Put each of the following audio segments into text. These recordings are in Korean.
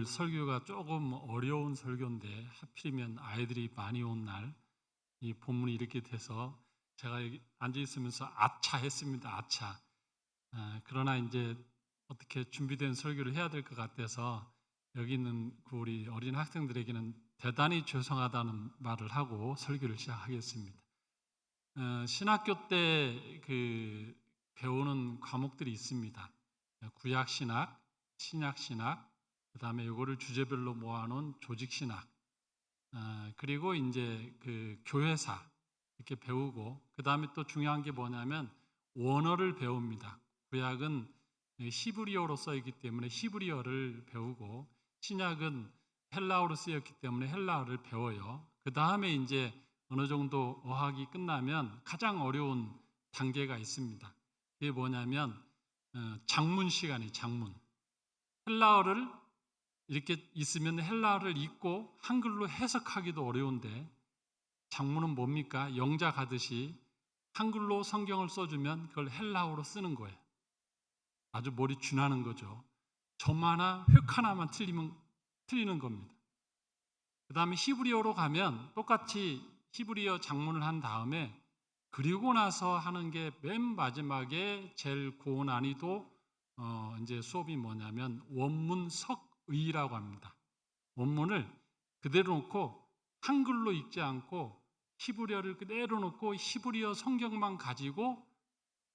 오늘 설교가 조금 어려운 설교인데 하필이면 아이들이 많이 온 날 이 본문이 이렇게 돼서 제가 여기 앉아 있으면서 아차 했습니다. 아차. 그러나 이제 어떻게 준비된 설교를 해야 될 것 같아서 여기 있는 그 우리 어린 학생들에게는 대단히 죄송하다는 말을 하고 설교를 시작하겠습니다. 신학교 때 그 배우는 과목들이 있습니다. 구약 신학, 신약 신학, 그 다음에 이거를 주제별로 모아놓은 조직 신학, 그리고 이제 그 교회사 이렇게 배우고, 그 다음에 또 중요한 게 뭐냐면 원어를 배웁니다. 구약은 히브리어로 써있기 때문에 히브리어를 배우고, 신약은 헬라어로 쓰였기 때문에 헬라어를 배워요. 그 다음에 이제 어느 정도 어학이 끝나면 가장 어려운 단계가 있습니다. 그게 뭐냐면 장문 시간이 장문. 헬라어를 이렇게 있으면 헬라어를 읽고 한글로 해석하기도 어려운데, 장문은 뭡니까? 영자 가듯이 한글로 성경을 써주면 그걸 헬라어로 쓰는 거예요. 아주 머리 쥐나는 거죠. 점 하나, 획 하나만 틀리면 틀리는 겁니다. 그 다음에 히브리어로 가면 똑같이 히브리어 장문을 한 다음에 그리고 나서 하는 게 맨 마지막에 제일 고난이도 이제 수업이 뭐냐면 원문석의라고 합니다. 원문을 그대로 놓고 한글로 읽지 않고 히브리어를 그대로 놓고 히브리어 성경만 가지고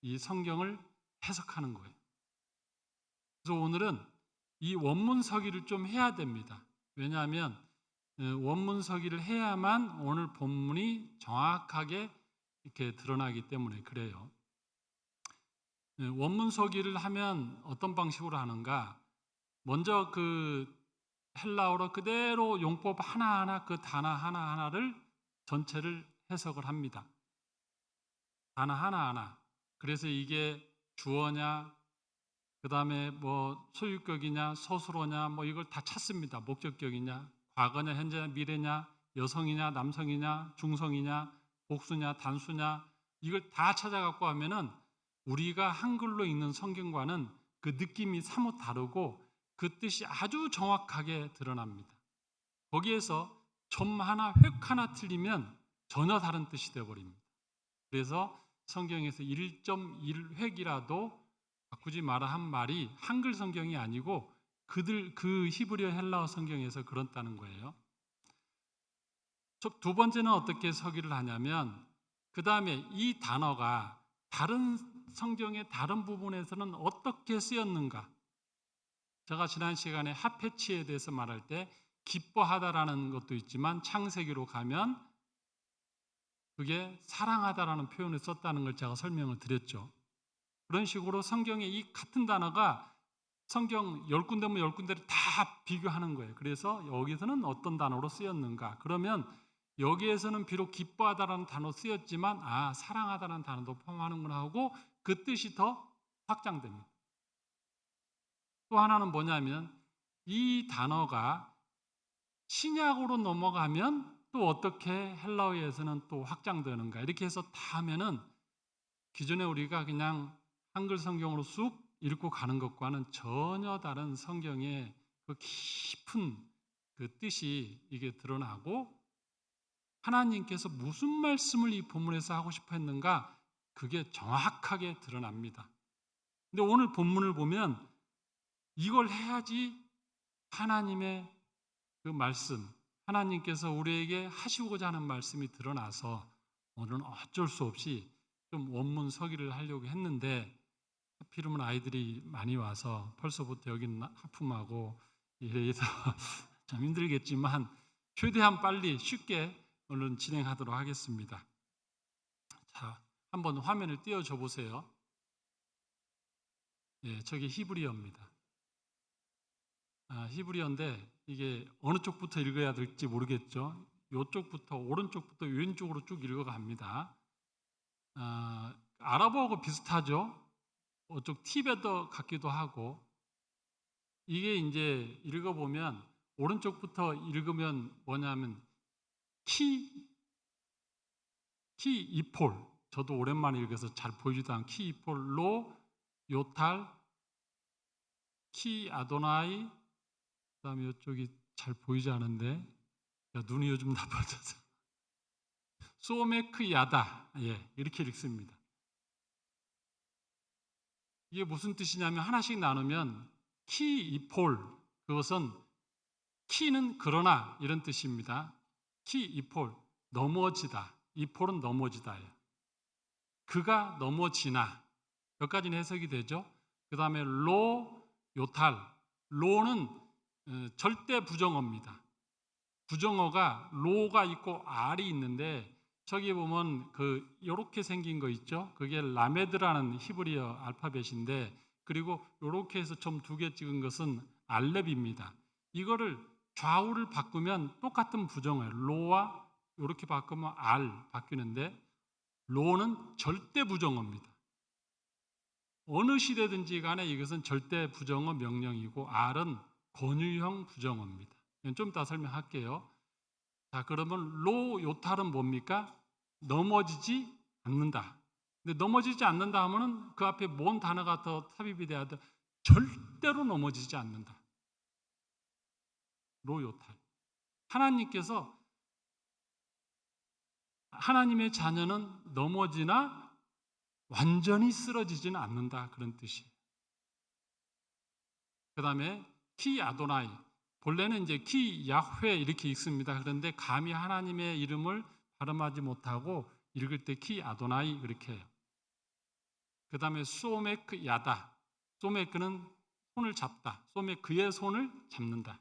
이 성경을 해석하는 거예요. 그래서 오늘은 이 원문서기를 좀 해야 됩니다. 왜냐하면 원문서기를 해야만 오늘 본문이 정확하게 이렇게 드러나기 때문에 그래요. 원문서기를 하면 어떤 방식으로 하는가? 먼저 그 헬라어로 그대로 용법 하나하나 그 단어 하나하나를 전체를 해석을 합니다. 단어 하나하나. 그래서 이게 주어냐, 그 다음에 뭐 소유격이냐, 서술어냐, 뭐 이걸 다 찾습니다. 목적격이냐, 과거냐, 현재냐, 미래냐, 여성이냐, 남성이냐, 중성이냐, 복수냐, 단수냐, 이걸 다 찾아갖고 하면은 우리가 한글로 읽는 성경과는 그 느낌이 사뭇 다르고 그 뜻이 아주 정확하게 드러납니다. 거기에서 점 하나, 획 하나 틀리면 전혀 다른 뜻이 되어버립니다. 그래서 성경에서 1.1획이라도 바꾸지 마라 한 말이 한글 성경이 아니고 그 히브리어 헬라어 성경에서 그렇다는 거예요. 두 번째는 어떻게 서기를 하냐면 그 다음에 이 단어가 다른 성경의 다른 부분에서는 어떻게 쓰였는가. 제가 지난 시간에 하페치에 대해서 말할 때 기뻐하다라는 것도 있지만 창세기로 가면 그게 사랑하다라는 표현을 썼다는 걸 제가 설명을 드렸죠. 그런 식으로 성경에 이 같은 단어가 성경 10군데면 10군데를 다 비교하는 거예요. 그래서 여기서는 어떤 단어로 쓰였는가. 그러면 여기에서는 비록 기뻐하다라는 단어 쓰였지만 사랑하다라는 단어도 포함하는구나 하고 그 뜻이 더 확장됩니다. 또 하나는 뭐냐면 이 단어가 신약으로 넘어가면 또 어떻게 헬라어에서는 또 확장되는가. 이렇게 해서 다 하면은 기존에 우리가 그냥 한글 성경으로 쑥 읽고 가는 것과는 전혀 다른 성경의 그 깊은 그 뜻이 이게 드러나고 하나님께서 무슨 말씀을 이 본문에서 하고 싶어 했는가 그게 정확하게 드러납니다. 근데 오늘 본문을 보면 이걸 해야지 하나님의 그 말씀, 하나님께서 우리에게 하시고자 하는 말씀이 드러나서 오늘은 어쩔 수 없이 좀 원문 서기를 하려고 했는데 하필이면 아이들이 많이 와서 벌써부터 여기는 하품하고 이래서 좀 힘들겠지만 최대한 빨리 쉽게 오늘 진행하도록 하겠습니다. 자, 한번 화면을 띄워줘 보세요. 저게 히브리어입니다. 히브리어인데 이게 어느 쪽부터 읽어야 될지 모르겠죠. 이쪽부터 오른쪽부터 왼쪽으로 쭉 읽어갑니다. 아랍어하고 비슷하죠. 좀 티베더 같기도 하고 이게 이제 읽어보면 오른쪽부터 읽으면 뭐냐면 이폴 저도 오랜만에 읽어서 잘 보이지도 않은 이폴로 요탈 키 아도나이 그다음에 이쪽이 잘 보이지 않은데, 야, 눈이 요즘 나빠져서 소메크 야다, 예, 이렇게 읽습니다. 이게 무슨 뜻이냐면 하나씩 나누면 키 이폴, 그것은 키는 그러나 이런 뜻입니다. 키 이폴, 넘어지다. 이폴은 넘어지다예요. 그가 넘어지나, 여기까지는 해석이 되죠. 그 다음에 로 요탈, 로는 절대 부정어입니다. 부정어가 로가 있고 알이 있는데, 저기 보면 요렇게 생긴 거 있죠. 그게 라메드라는 히브리어 알파벳인데, 그리고 요렇게 해서 점 2개 찍은 것은 알렙입니다. 이거를 좌우를 바꾸면 똑같은 부정어예요. 로와 요렇게 바꾸면 알 바뀌는데, 로는 절대 부정어입니다. 어느 시대든지 간에 이것은 절대 부정어 명령이고, 알은 권유형 부정어입니다. 좀 이따 설명할게요. 자, 그러면 로 요탈은 뭡니까? 넘어지지 않는다. 근데 넘어지지 않는다 하면은 그 앞에 뭔 단어가 더 삽입이 돼야 돼? 절대로 넘어지지 않는다. 로 요탈. 하나님께서 하나님의 자녀는 넘어지나 완전히 쓰러지지는 않는다, 그런 뜻이에요. 그 다음에 키 아도나이, 본래는 이제 키 야훼 이렇게 읽습니다. 그런데 감히 하나님의 이름을 발음하지 못하고 읽을 때 키 아도나이 그렇게 해요. 그 다음에 소메크 야다, 소메크는 손을 잡다, 소메크의 손을 잡는다.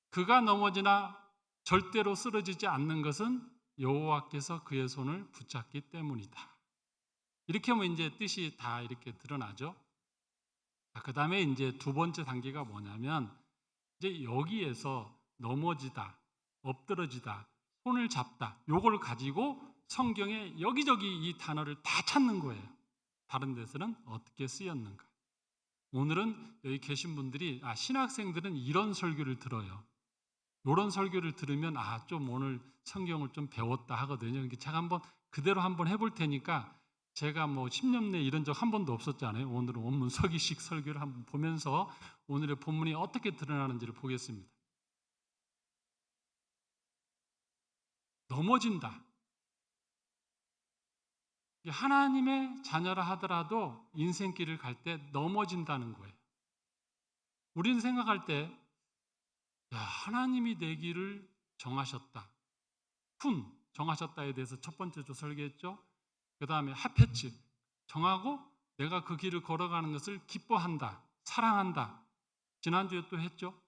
그가 넘어지나 절대로 쓰러지지 않는 것은 여호와께서 그의 손을 붙잡기 때문이다. 이렇게 하면 이제 뜻이 다 이렇게 드러나죠. 그 다음에 이제 두 번째 단계가 뭐냐면, 이제 여기에서 넘어지다, 엎드러지다, 손을 잡다, 요걸 가지고 성경에 여기저기 이 단어를 다 찾는 거예요. 다른 데서는 어떻게 쓰였는가. 오늘은 여기 계신 분들이, 신학생들은 이런 설교를 들어요. 이런 설교를 들으면 좀 오늘 성경을 좀 배웠다 하거든요. 제가 한번 그대로 한번 해볼 테니까, 제가 뭐 10년 내에 이런 적 한 번도 없었잖아요. 오늘은 원문 서기식 설교를 한번 보면서 오늘의 본문이 어떻게 드러나는지를 보겠습니다. 넘어진다. 하나님의 자녀라 하더라도 인생길을 갈 때 넘어진다는 거예요. 우리는 생각할 때, 하나님이 내 길을 정하셨다. 정하셨다에 대해서 첫 번째 주 설계했죠. 그 다음에 하페츠, 정하고 내가 그 길을 걸어가는 것을 기뻐한다, 사랑한다. 지난주에 또 했죠.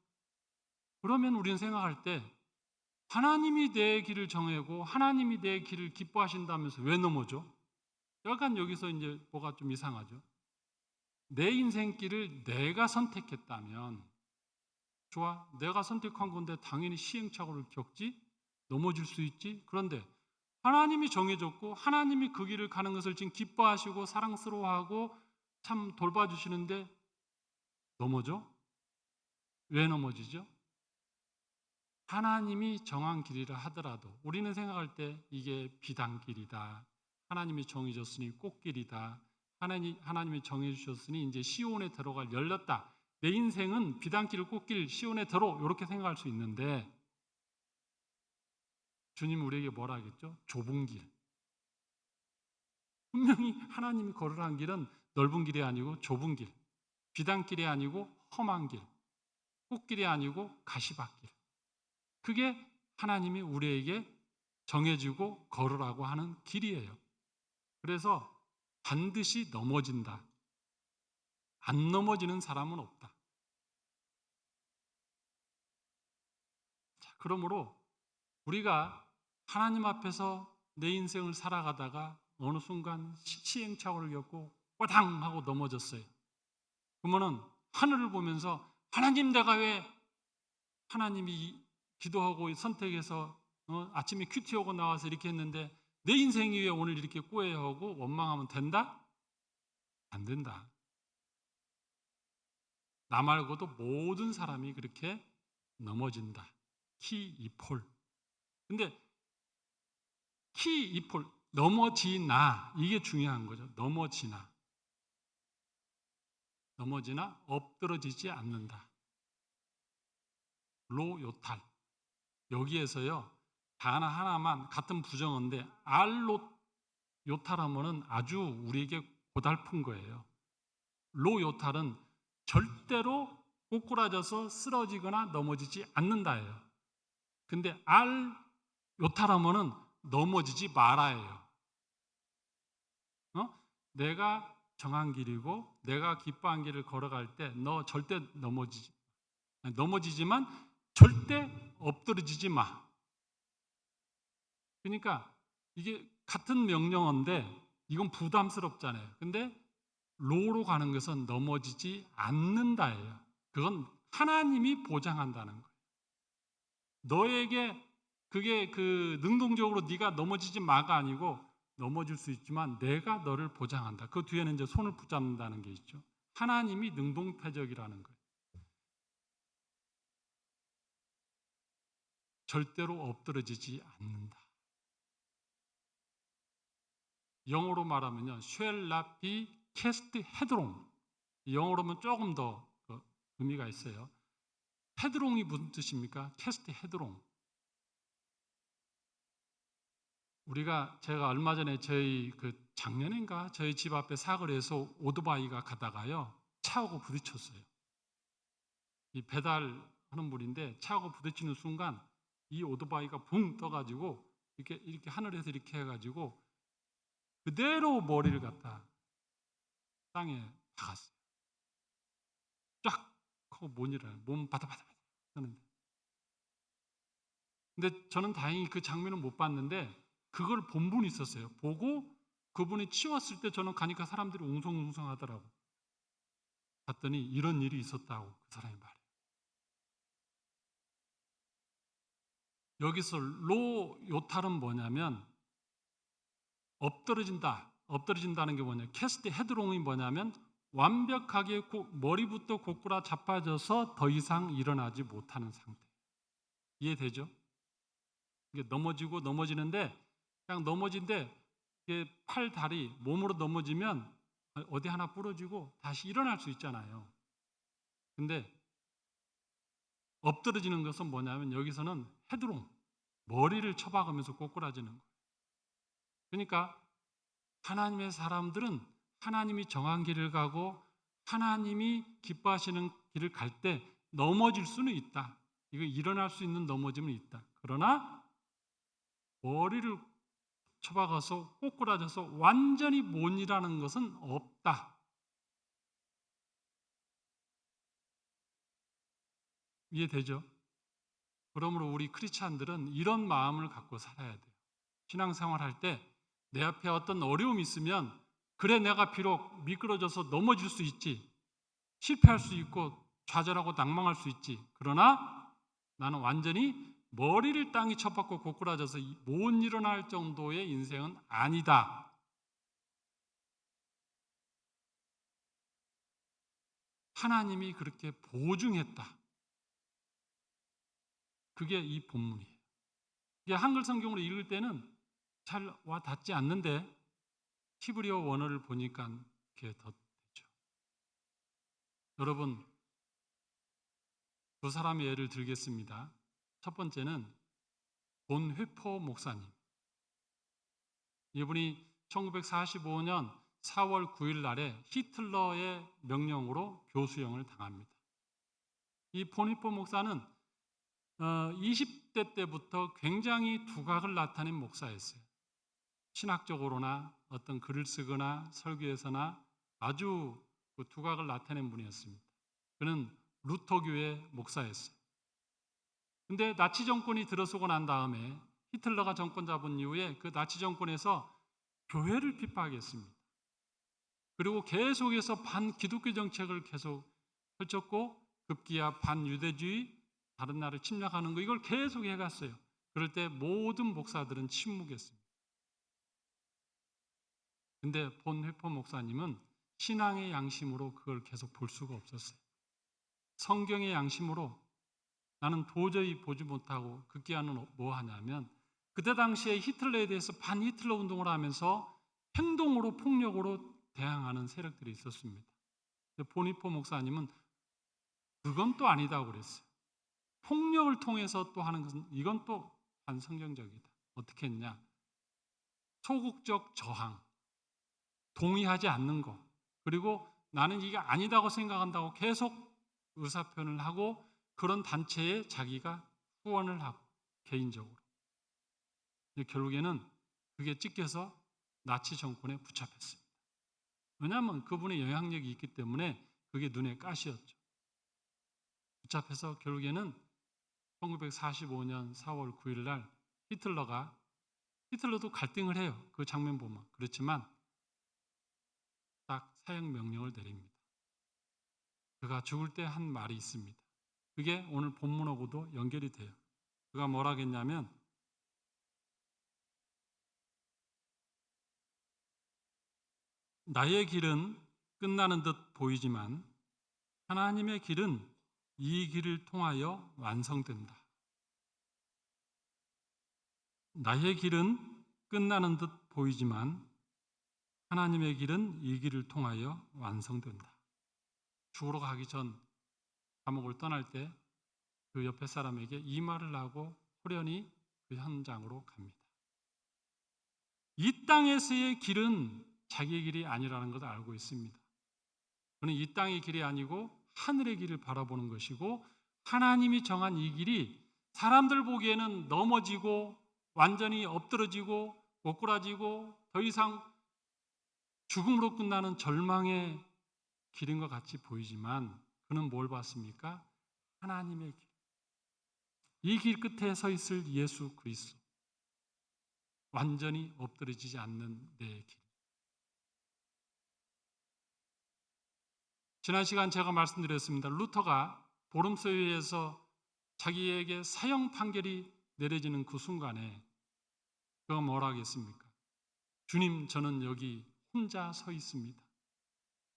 그러면 우리는 생각할 때, 하나님이 내 길을 정하고 하나님이 내 길을 기뻐하신다면서 왜 넘어져? 약간 여기서 이제 뭐가 좀 이상하죠. 내 인생길을 내가 선택했다면, 좋아, 내가 선택한 건데 당연히 시행착오를 겪지, 넘어질 수 있지. 그런데 하나님이 정해줬고 하나님이 그 길을 가는 것을 지금 기뻐하시고 사랑스러워하고 참 돌봐주시는데 넘어져? 왜 넘어지죠? 하나님이 정한 길이라 하더라도 우리는 생각할 때 이게 비단길이다, 하나님이 정해줬으니 꽃길이다, 하나님이 정해주셨으니 이제 시온에 들어갈 열렸다, 내 인생은 비단길, 꽃길, 시온에 들어, 이렇게 생각할 수 있는데, 주님 우리에게 뭐라 하겠죠? 좁은 길. 분명히 하나님이 걸으라는 길은 넓은 길이 아니고 좁은 길, 비단길이 아니고 험한 길, 꽃길이 아니고 가시밭길. 그게 하나님이 우리에게 정해주고 걸으라고 하는 길이에요. 그래서 반드시 넘어진다. 안 넘어지는 사람은 없다. 자, 그러므로 우리가 하나님 앞에서 내 인생을 살아가다가 어느 순간 시행착오를 겪고 꼬당 하고 넘어졌어요. 그러면은 하늘을 보면서, 하나님 내가 왜, 하나님이 기도하고 선택해서 아침에 큐티하고 나와서 이렇게 했는데 내 인생이 왜 오늘 이렇게 꼬여하고 원망하면 된다? 안 된다. 나 말고도 모든 사람이 그렇게 넘어진다. 키 이폴. 근데 키 이폴, 넘어지나, 이게 중요한 거죠. 넘어지나 엎드러지지 않는다. 로 요탈. 여기에서요 단어 하나만 같은 부정어인데 알로 요탈하면은 아주 우리에게 고달픈 거예요. 로 요탈은 절대로 꼬꾸라져서 쓰러지거나 넘어지지 않는다예요. 근데 알 요탈하면은 넘어지지 말아예요. 내가 정한 길이고 내가 기뻐한 길을 걸어갈 때 너 절대 넘어지지만 절대 엎드러지지 마. 그러니까 이게 같은 명령어인데 이건 부담스럽잖아요. 근데 로로 가는 것은 넘어지지 않는다예요. 그건 하나님이 보장한다는 거예요. 너에게 그게 능동적으로 네가 넘어지지 마가 아니고 넘어질 수 있지만 내가 너를 보장한다. 그 뒤에는 이제 손을 붙잡는다는 게 있죠. 하나님이 능동태적이라는 거예요. 절대로 엎드러지지 않는다. 영어로 말하면요, shall not be cast headlong. 영어로는 조금 더 의미가 있어요. 헤드롱이 무슨 뜻입니까? cast headlong. 제가 얼마 전에 작년인가 저희 집 앞에 사거리에서 오토바이가 가다가요 차하고 부딪혔어요. 이 배달하는 분인데 차하고 부딪히는 순간 이 오토바이가 붕 떠가지고 이렇게 하늘에서 이렇게 해가지고 그대로 머리를 갖다 땅에 박았어요. 쫙 하고 몸 바다바다 하는데. 근데 저는 다행히 그 장면을 못 봤는데 그걸 본 분이 있었어요. 보고 그분이 치웠을 때 저는 가니까 사람들이 웅성웅성 하더라고. 봤더니 이런 일이 있었다고 그 사람이 말해요. 여기서 로 요탈은 뭐냐면 엎드러진다는 게 뭐냐? 캐스트 헤드롱이 뭐냐면 완벽하게 머리부터 고꾸라 자빠져서 더 이상 일어나지 못하는 상태. 이해되죠? 이게 넘어지는데 그냥 넘어진데 팔, 다리, 몸으로 넘어지면 어디 하나 부러지고 다시 일어날 수 있잖아요. 근데 엎드러지는 것은 뭐냐면 여기서는 헤드롱, 머리를 쳐박으면서 꼬꾸라지는 거예요. 그러니까 하나님의 사람들은 하나님이 정한 길을 가고 하나님이 기뻐하시는 길을 갈 때 넘어질 수는 있다. 이거 일어날 수 있는 넘어짐은 있다. 그러나 머리를 쳐박아서 꼬꾸라져서 완전히 못 일하는 것은 없다. 이해되죠? 그러므로 우리 크리스찬들은 이런 마음을 갖고 살아야 돼요. 신앙생활 할 때 내 앞에 어떤 어려움이 있으면 그래 내가 비록 미끄러져서 넘어질 수 있지. 실패할 수 있고 좌절하고 낭망할 수 있지. 그러나 나는 완전히 머리를 땅에 쳐박고 고꾸라져서 못 일어날 정도의 인생은 아니다. 하나님이 그렇게 보증했다. 그게 이 본문이에요. 이게 한글 성경으로 읽을 때는 잘 와 닿지 않는데 히브리어 원어를 보니까 그게 더 되죠. 여러분, 두 사람의 예를 들겠습니다. 첫 번째는 본 회포 목사님. 이분이 1945년 4월 9일 날에 히틀러의 명령으로 교수형을 당합니다. 이 본 회포 목사는 20대 때부터 굉장히 두각을 나타낸 목사였어요. 신학적으로나 어떤 글을 쓰거나 설교에서나 아주 그 두각을 나타낸 분이었습니다. 그는 루터교의 목사였어요. 근데 나치 정권이 들어서고 난 다음에 히틀러가 정권 잡은 이후에 그 나치 정권에서 교회를 핍박했습니다. 그리고 계속해서 반기독교 정책을 계속 펼쳤고 급기야 반유대주의, 다른 나라를 침략하는 거 이걸 계속 해갔어요. 그럴 때 모든 목사들은 침묵했습니다. 근데 본 회포 목사님은 신앙의 양심으로 그걸 계속 볼 수가 없었어요. 성경의 양심으로 나는 도저히 보지 못하고 급기야는 뭐 하냐면 그때 당시에 히틀러에 대해서 반히틀러 운동을 하면서 행동으로 폭력으로 대항하는 세력들이 있었습니다. 본 회포 목사님은 그건 또 아니다고 그랬어요. 폭력을 통해서 또 하는 것은 이건 또 반성경적이다. 어떻게 했냐? 소극적 저항, 동의하지 않는 것, 그리고 나는 이게 아니다고 생각한다고 계속 의사표현을 하고 그런 단체에 자기가 후원을 하고 개인적으로 결국에는 그게 찍혀서 나치 정권에 붙잡혔습니다. 왜냐하면 그분의 영향력이 있기 때문에 그게 눈에 가시였죠. 붙잡혀서 결국에는 1945년 4월 9일 날 히틀러도 갈등을 해요. 그 장면 보면. 그렇지만 딱 사형 명령을 내립니다. 그가 죽을 때 한 말이 있습니다. 그게 오늘 본문하고도 연결이 돼요. 그가 뭐라 했냐면 나의 길은 끝나는 듯 보이지만 하나님의 길은 이 길을 통하여 완성된다. 나의 길은 끝나는 듯 보이지만 하나님의 길은 이 길을 통하여 완성된다. 죽으러 가기 전 감옥을 떠날 때 그 옆에 사람에게 이 말을 하고 호련히 그 현장으로 갑니다. 이 땅에서의 길은 자기의 길이 아니라는 것을 알고 있습니다. 그는 이 땅의 길이 아니고 하늘의 길을 바라보는 것이고 하나님이 정한 이 길이 사람들 보기에는 넘어지고 완전히 엎드러지고 고꾸라지고 더 이상 죽음으로 끝나는 절망의 길인 것 같이 보이지만 그는 뭘 봤습니까? 하나님의 길. 이 길 끝에 서 있을 예수 그리스도. 완전히 엎드러지지 않는 내 길. 지난 시간 제가 말씀드렸습니다. 루터가 보름소위에서 자기에게 사형 판결이 내려지는 그 순간에 그가 뭐라 하겠습니까? 주님, 저는 여기 혼자 서 있습니다.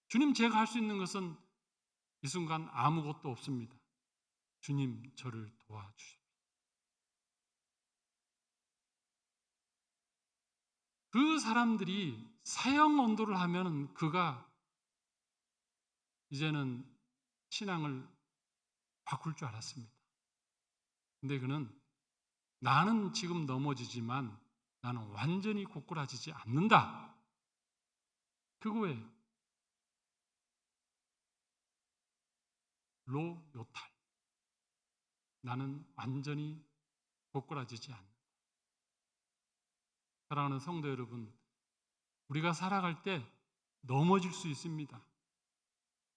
주님, 제가 할 수 있는 것은 이 순간 아무것도 없습니다. 주님, 저를 도와주십시오. 그 사람들이 사형 언도를 하면 그가 이제는 신앙을 바꿀 줄 알았습니다. 근데 그는 나는 지금 넘어지지만 나는 완전히 고꾸라지지 않는다. 그거예요. 로 요탈. 나는 완전히 고꾸라지지 않는다. 사랑하는 성도 여러분, 우리가 살아갈 때 넘어질 수 있습니다.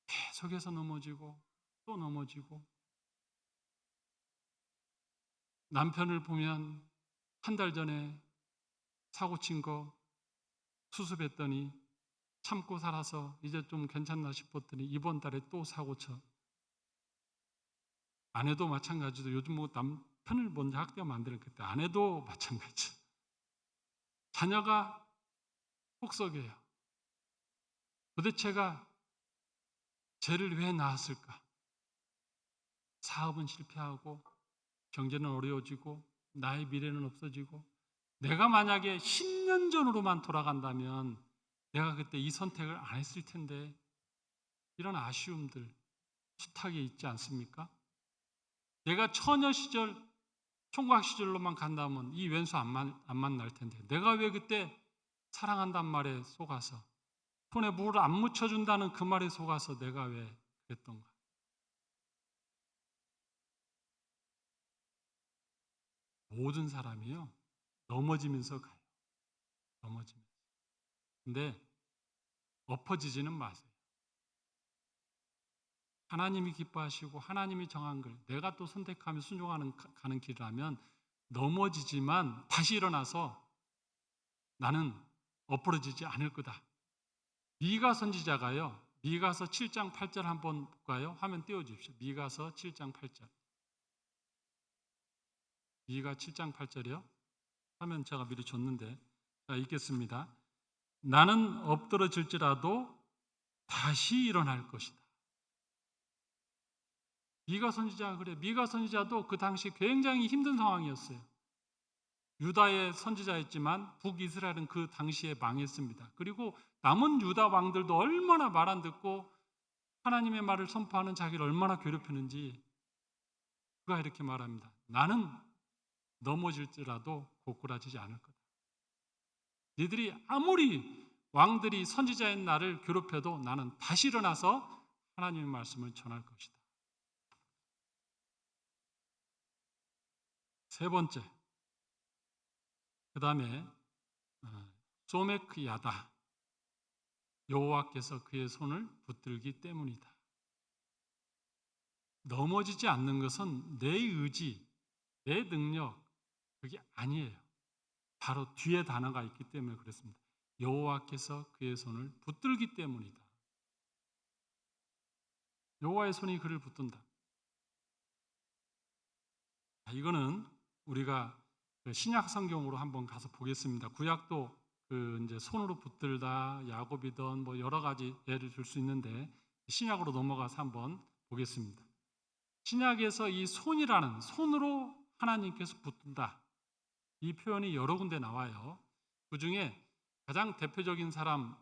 계속해서 넘어지고 또 넘어지고 남편을 보면 한 달 전에 사고 친 거 수습했더니 참고 살아서 이제 좀 괜찮나 싶었더니 이번 달에 또 사고 쳐. 아내도 마찬가지로 요즘 뭐 남편을 먼저 학대가 만들었겠대. 아내도 마찬가지. 자녀가 폭석이에요. 도대체가 쟤를 왜 낳았을까? 사업은 실패하고 경제는 어려워지고 나의 미래는 없어지고 내가 만약에 10년 전으로만 돌아간다면 내가 그때 이 선택을 안 했을 텐데 이런 아쉬움들 숱하게 있지 않습니까? 내가 처녀 시절 총각 시절로만 간다면 이 왼수 안 만날 텐데 내가 왜 그때 사랑한단 말에 속아서 손에 물을 안 묻혀준다는 그 말에 속아서 내가 왜 그랬던가. 모든 사람이요 넘어지면서 가요. 넘어지면서. 근데 엎어지지는 마세요. 하나님이 기뻐하시고 하나님이 정한 걸 내가 또 선택하며 순종하는 가는 길이라면 넘어지지만 다시 일어나서 나는 엎어지지 않을 거다. 미가 선지자가요. 미가서 7장 8절 한번 볼까요? 화면 띄워주십시오. 미가서 7장 8절. 미가 7장 8절이요. 화면 제가 미리 줬는데 자, 읽겠습니다. 나는 엎드러질지라도 다시 일어날 것이다. 미가 선지자가 그래. 미가 선지자도 그 당시 굉장히 힘든 상황이었어요. 유다의 선지자였지만 북이스라엘은 그 당시에 망했습니다. 그리고 남은 유다 왕들도 얼마나 말 안 듣고 하나님의 말을 선포하는 자기를 얼마나 괴롭히는지 그가 이렇게 말합니다. 나는 넘어질지라도 고꾸라지지 않을 거다. 너희들이 아무리 왕들이 선지자인 나를 괴롭혀도 나는 다시 일어나서 하나님의 말씀을 전할 것이다. 세 번째, 그 다음에 소메크 야다, 여호와께서 그의 손을 붙들기 때문이다. 넘어지지 않는 것은 내 의지, 내 능력, 그게 아니에요. 바로 뒤에 단어가 있기 때문에 그렇습니다. 여호와께서 그의 손을 붙들기 때문이다. 여호와의 손이 그를 붙든다. 이거는 우리가 신약 성경으로 한번 가서 보겠습니다. 구약도 이제 손으로 붙들다, 야곱이든 뭐 여러 가지 예를 들 수 있는데 신약으로 넘어가서 한번 보겠습니다. 신약에서 이 손이라는, 손으로 하나님께서 붙든다, 이 표현이 여러 군데 나와요. 그 중에 가장 대표적인 사람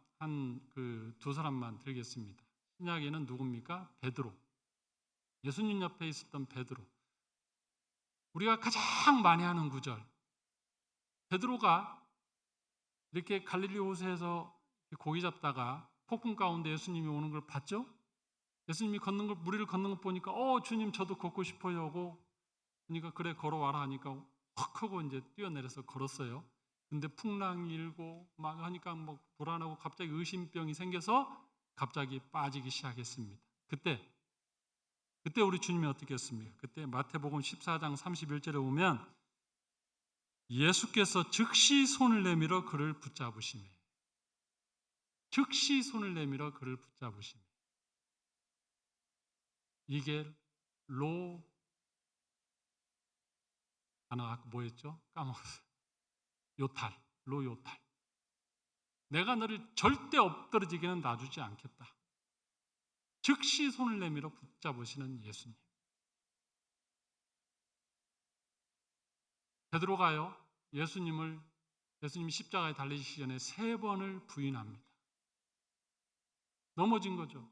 두 사람만 들겠습니다. 신약에는 누굽니까? 베드로. 예수님 옆에 있었던 베드로. 우리가 가장 많이 하는 구절. 베드로가 이렇게 갈릴리 호수에서 고기 잡다가 폭풍 가운데 예수님이 오는 걸 봤죠? 예수님이 무리를 걷는 걸 보니까 주님 저도 걷고 싶어요 하고, 그러니까 그래 걸어와라 하니까 확 하고 이제 뛰어내려서 걸었어요. 근데 풍랑이 일고 막 하니까 뭐 불안하고 갑자기 의심병이 생겨서 갑자기 빠지기 시작했습니다. 그때 우리 주님이 어떻게 했습니까? 그때 마태복음 14장 31절에 보면 예수께서 즉시 손을 내밀어 그를 붙잡으시매. 즉시 손을 내밀어 그를 붙잡으시매. 이게 단어가 뭐였죠? 까먹었어요. 요탈. 내가 너를 절대 엎드러지게는 놔주지 않겠다. 즉시 손을 내밀어 붙잡으시는 예수님. 베드로가요, 예수님이 십자가에 달리시기 전에 3번을 부인합니다. 넘어진 거죠.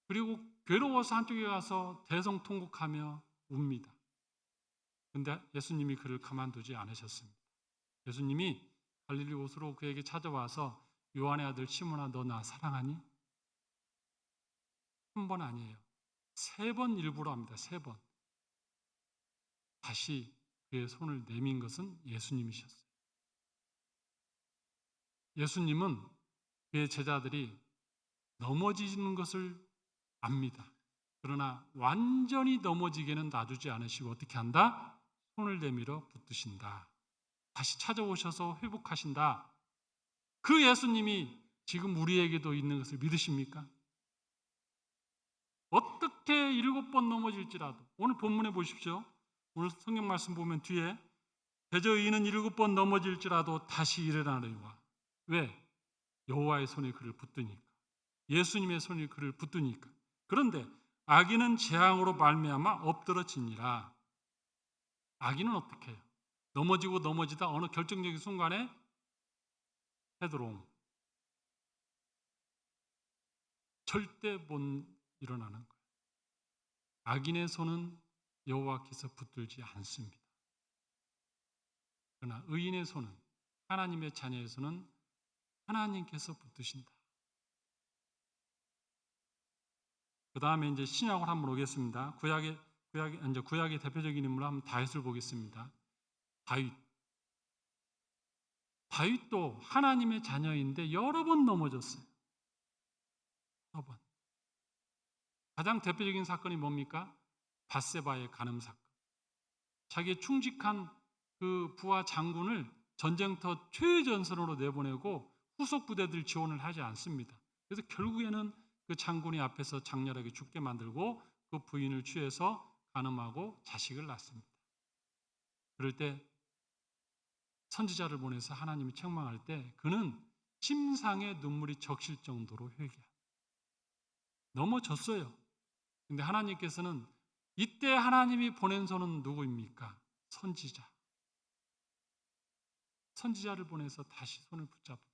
그리고 괴로워서 한쪽에 가서 대성통곡하며 웁니다. 근데 예수님이 그를 가만두지 않으셨습니다. 예수님이 갈릴리 호수로 그에게 찾아와서 요한의 아들 시몬아, 너 나 사랑하니? 한 번 아니에요. 3번 일부러 합니다. 3번. 다시 그의 손을 내민 것은 예수님이셨어요. 예수님은 그의 제자들이 넘어지는 것을 압니다. 그러나 완전히 넘어지게는 놔주지 않으시고 어떻게 한다? 손을 내밀어 붙드신다. 다시 찾아오셔서 회복하신다. 그 예수님이 지금 우리에게도 있는 것을 믿으십니까? 어떻게 7번 넘어질지라도, 오늘 본문에 보십시오. 오늘 성경 말씀 보면 뒤에 대저 의인은 7번 넘어질지라도 다시 일어나리와. 왜? 여호와의 손이 그를 붙드니까. 예수님의 손이 그를 붙드니까. 그런데 악인은 재앙으로 말미암아 엎드러지니라. 악인은 어떻게 해요? 넘어지다 어느 결정적인 순간에 헤드롱. 절대 못 일어나는 거예요. 악인의 손은 여호와께서 붙들지 않습니다. 그러나 의인의 손은, 하나님의 자녀의 손은 하나님께서 붙드신다. 그 다음에 이제 신약으로 한번 오겠습니다. 구약의 대표적인 인물 한번 다윗을 보겠습니다. 다윗도 하나님의 자녀인데 여러 번 넘어졌어요. 여러 번. 가장 대표적인 사건이 뭡니까? 밧세바의 간음 사건. 자기의 충직한 그 부하 장군을 전쟁터 최전선으로 내보내고 후속 부대들 지원을 하지 않습니다. 그래서 결국에는 그 장군이 앞에서 장렬하게 죽게 만들고 그 부인을 취해서 간음하고 자식을 낳습니다. 그럴 때 선지자를 보내서 하나님이 책망할 때 그는 침상에 눈물이 적실 정도로 회개합니다. 넘어졌어요. 근데 하나님께서는 이때 하나님이 보낸 손은 누구입니까? 선지자를 보내서 다시 손을 붙잡습니다.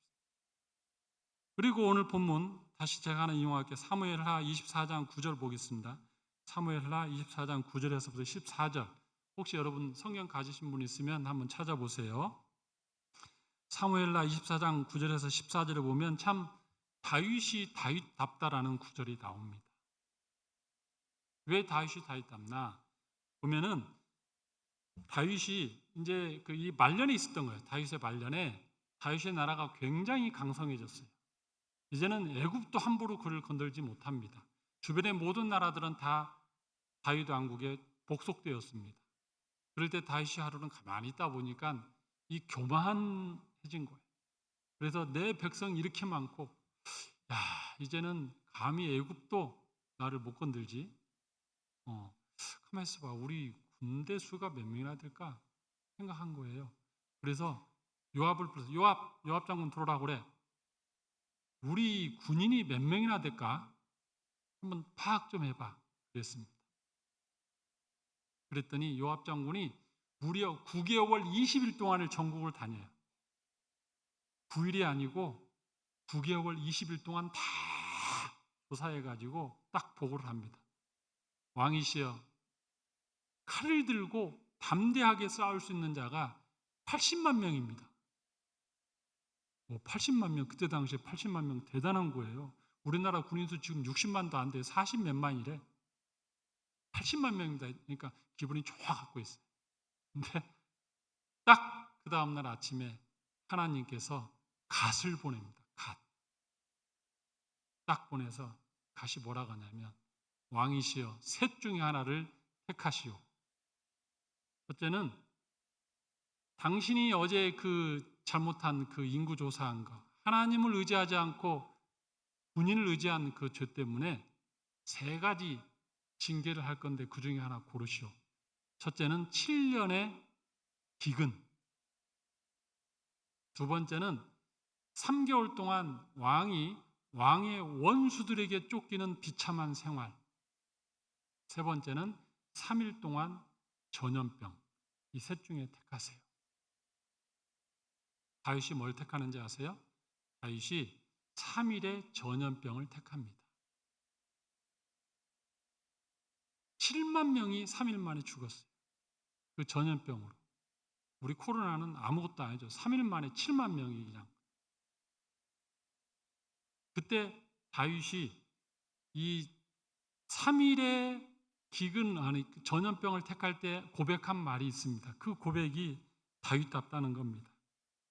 그리고 오늘 본문 다시 제가 하나 인용할게요. 사무엘하 24장 9절 보겠습니다. 사무엘하 24장 9절에서부터 14절. 혹시 여러분 성경 가지신 분 있으면 한번 찾아보세요. 사무엘하 24장 9절에서 14절에 보면 참 다윗이 다윗답다라는 구절이 나옵니다. 왜 다윗이 다윗답나? 보면은 다윗이 이제 이 말년에 있었던 거예요. 다윗의 말년에 다윗의 나라가 굉장히 강성해졌어요. 이제는 애굽도 함부로 그를 건들지 못합니다. 주변의 모든 나라들은 다 다윗 왕국에 복속되었습니다. 그럴 때 다윗이 하루는 가만히 있다 보니까 이 교만해진 거예요. 그래서 내 백성 이렇게 많고, 야, 이제는 감히 애굽도 나를 못 건들지. 가만히 있어봐. 우리 군대 수가 몇 명이나 될까 생각한 거예요. 그래서 요압을 불러서 요압 장군 들어오라고 그래. 우리 군인이 몇 명이나 될까? 한번 파악 좀 해봐. 그랬습니다. 그랬더니 요압 장군이 무려 9개월 20일 동안을 전국을 다녀요. 9일이 아니고 9개월 20일 동안 다 조사해가지고 딱 보고를 합니다. 왕이시여, 칼을 들고 담대하게 싸울 수 있는 자가 80만 명입니다. 80만 명, 그때 당시에 80만 명 대단한 거예요. 우리나라 군인수 지금 60만도 안 돼. 40 몇 만이래. 80만 명입니다. 그러니까 기분이 좋아갖고 있어요. 근데 딱 그 다음날 아침에 하나님께서 갓을 보냅니다. 갓. 딱 보내서 갓이 뭐라고 하냐면 왕이시여 셋 중에 하나를 택하시오. 첫째는 당신이 어제 잘못한 인구 조사한 거, 하나님을 의지하지 않고 군인을 의지한 그 죄 때문에 3가지 징계를 할 건데 그 중에 하나 고르시오. 첫째는 7년의 기근. 두 번째는 3개월 동안 왕의 원수들에게 쫓기는 비참한 생활. 세 번째는 3일 동안 전염병. 이 셋 중에 택하세요. 다윗이 뭘 택하는지 아세요? 다윗이 3일의 전염병을 택합니다. 7만 명이 3일 만에 죽었어요. 그 전염병으로. 우리 코로나는 아무것도 아니죠. 3일 만에 7만 명이 그냥. 그때 다윗이 이 3일의 전염병을 택할 때 고백한 말이 있습니다. 그 고백이 다윗답다는 겁니다.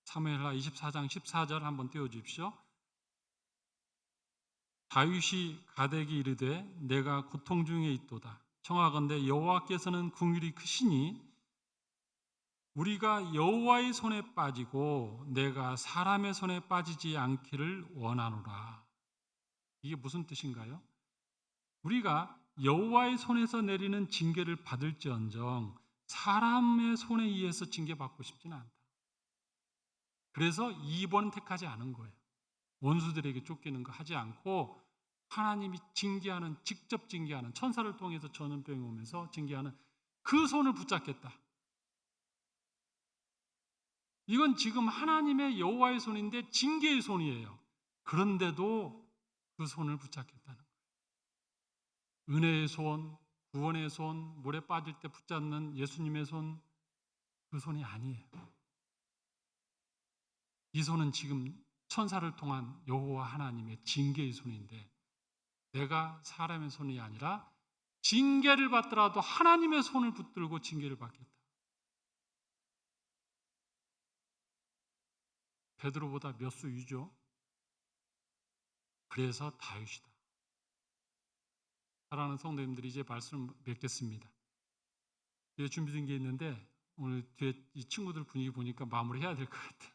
사무엘하 24장 14절 한번 띄워주십시오. 다윗이 가데게 이르되 내가 고통 중에 있도다. 청하건대 여호와께서는 긍휼이 크시니 우리가 여호와의 손에 빠지고 내가 사람의 손에 빠지지 않기를 원하노라. 이게 무슨 뜻인가요? 우리가 여호와의 손에서 내리는 징계를 받을지언정 사람의 손에 의해서 징계받고 싶지는 않다. 그래서 2번 택하지 않은 거예요. 원수들에게 쫓기는 거 하지 않고 하나님이 직접 징계하는, 천사를 통해서 전염병이 오면서 징계하는 그 손을 붙잡겠다. 이건 지금 하나님의 여호와의 손인데 징계의 손이에요. 그런데도 그 손을 붙잡겠다는 거예요. 은혜의 손, 구원의 손, 물에 빠질 때 붙잡는 예수님의 손, 그 손이 아니에요. 이 손은 지금 천사를 통한 여호와 하나님의 징계의 손인데 내가 사람의 손이 아니라 징계를 받더라도 하나님의 손을 붙들고 징계를 받겠다. 베드로보다 몇 수 위죠. 그래서 다윗이다. 사랑하는 성도님들이 이제 말씀을 맺겠습니다. 뒤에 준비된 게 있는데 오늘 뒤에 이 친구들 분위기 보니까 마무리해야 될 것 같아요.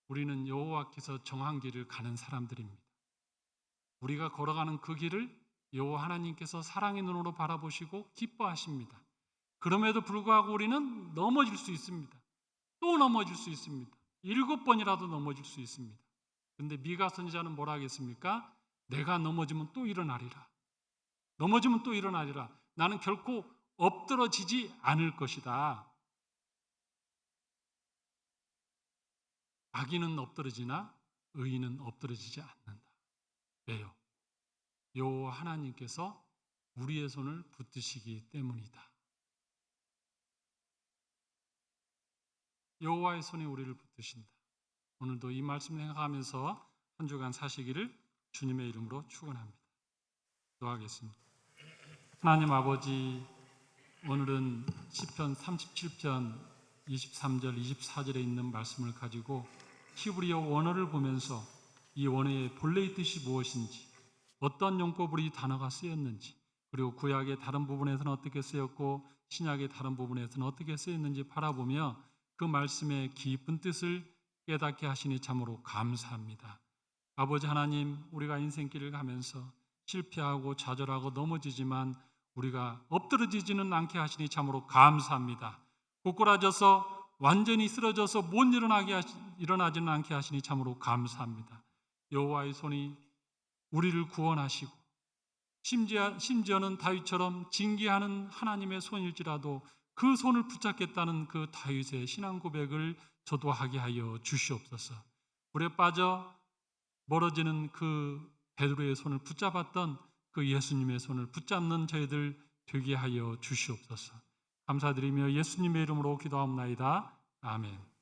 우리는 여호와께서 정한 길을 가는 사람들입니다. 우리가 걸어가는 그 길을 여호와 하나님께서 사랑의 눈으로 바라보시고 기뻐하십니다. 그럼에도 불구하고 우리는 넘어질 수 있습니다. 또 넘어질 수 있습니다. 7번이라도 넘어질 수 있습니다. 그런데 미가 선지자는 뭐라 하겠습니까? 내가 넘어지면 또 일어나리라. 넘어지면 또 일어나리라. 나는 결코 엎드러지지 않을 것이다. 악인은 엎드러지나 의인은 엎드러지지 않는다. 왜요? 여호와 하나님께서 우리의 손을 붙드시기 때문이다. 여호와의 손이 우리를 붙드신다. 오늘도 이 말씀을 생각하면서 한 주간 사시기를 주님의 이름으로 축원합니다. 기도하겠습니다. 하나님 아버지, 오늘은 시편 37편 23절 24절에 있는 말씀을 가지고 히브리어 원어를 보면서 이 원어의 본래의 뜻이 무엇인지, 어떤 용법으로 이 단어가 쓰였는지, 그리고 구약의 다른 부분에서는 어떻게 쓰였고 신약의 다른 부분에서는 어떻게 쓰였는지 바라보며 그 말씀의 깊은 뜻을 깨닫게 하시니 참으로 감사합니다. 아버지 하나님, 우리가 인생길을 가면서 실패하고 좌절하고 넘어지지만 우리가 엎드러지지는 않게 하시니 참으로 감사합니다. 고꾸라져서 완전히 쓰러져서 못 일어나지는 않게 하시니 참으로 감사합니다. 여호와의 손이 우리를 구원하시고 심지어는 다윗처럼 징계하는 하나님의 손일지라도 그 손을 붙잡겠다는 그 다윗의 신앙 고백을 저도 하게 하여 주시옵소서. 물에 빠져 멀어지는 그 베드로의 손을 붙잡았던 그 예수님의 손을 붙잡는 저희들 되게 하여 주시옵소서. 감사드리며 예수님의 이름으로 기도합나이다. 아멘.